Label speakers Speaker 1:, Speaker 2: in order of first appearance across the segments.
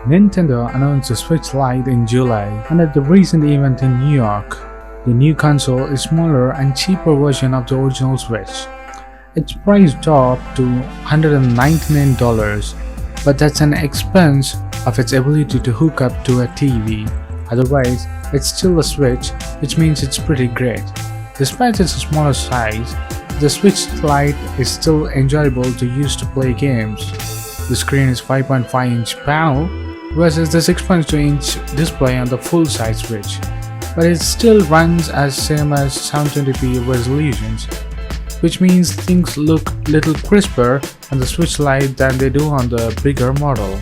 Speaker 1: Nintendo announced the Switch Lite in July, and at the recent event in New York. The new console is a smaller and cheaper version of the original Switch. Its price dropped to $199, but that's an expense of its ability to hook up to a TV. Otherwise, it's still a Switch, which means it's pretty great. Despite its smaller size, the Switch Lite is still enjoyable to use to play games. The screen is 5.5-inch panel versus the 6.2-inch display on the full-size Switch, but it still runs as same as 720p resolutions, which means things look little crisper on the Switch Lite than they do on the bigger model.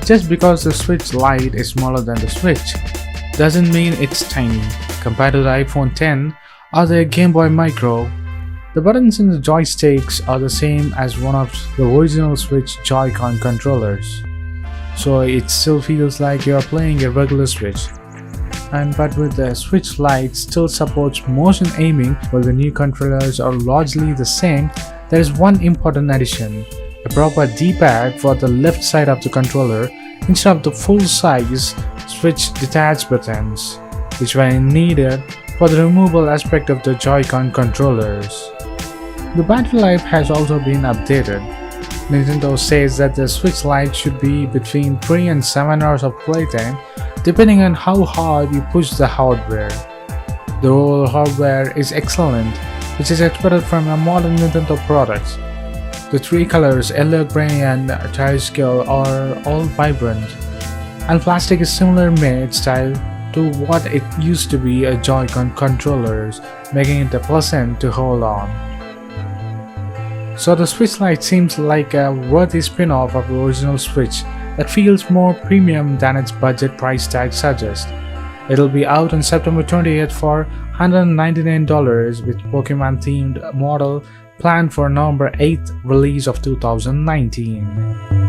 Speaker 1: Just because the Switch Lite is smaller than the Switch doesn't mean it's tiny. Compared to the iPhone X or the Game Boy Micro, the buttons in the joysticks are the same as one of the original Switch Joy-Con controllers, so it still feels like you're playing a regular Switch. But with the Switch Lite still supports motion aiming while the new controllers are largely the same, there is one important addition: a proper D-pad for the left side of the controller instead of the full-size Switch detached buttons, which were needed for the removable aspect of the Joy-Con controllers. The battery life has also been updated. Nintendo says that the Switch Lite should be between 3 and 7 hours of playtime, depending on how hard you push the hardware. The overall hardware is excellent, which is expected from a modern Nintendo products. The three colors, yellow, gray, and terrestrial, are all vibrant, and plastic is similar made style to what it used to be a Joy-Con controllers, making it pleasant to hold on. So the Switch Lite seems like a worthy spin-off of the original Switch that feels more premium than its budget price tag suggests. It'll be out on September 20th for $199 with Pokemon themed model planned for November 8th release of 2019.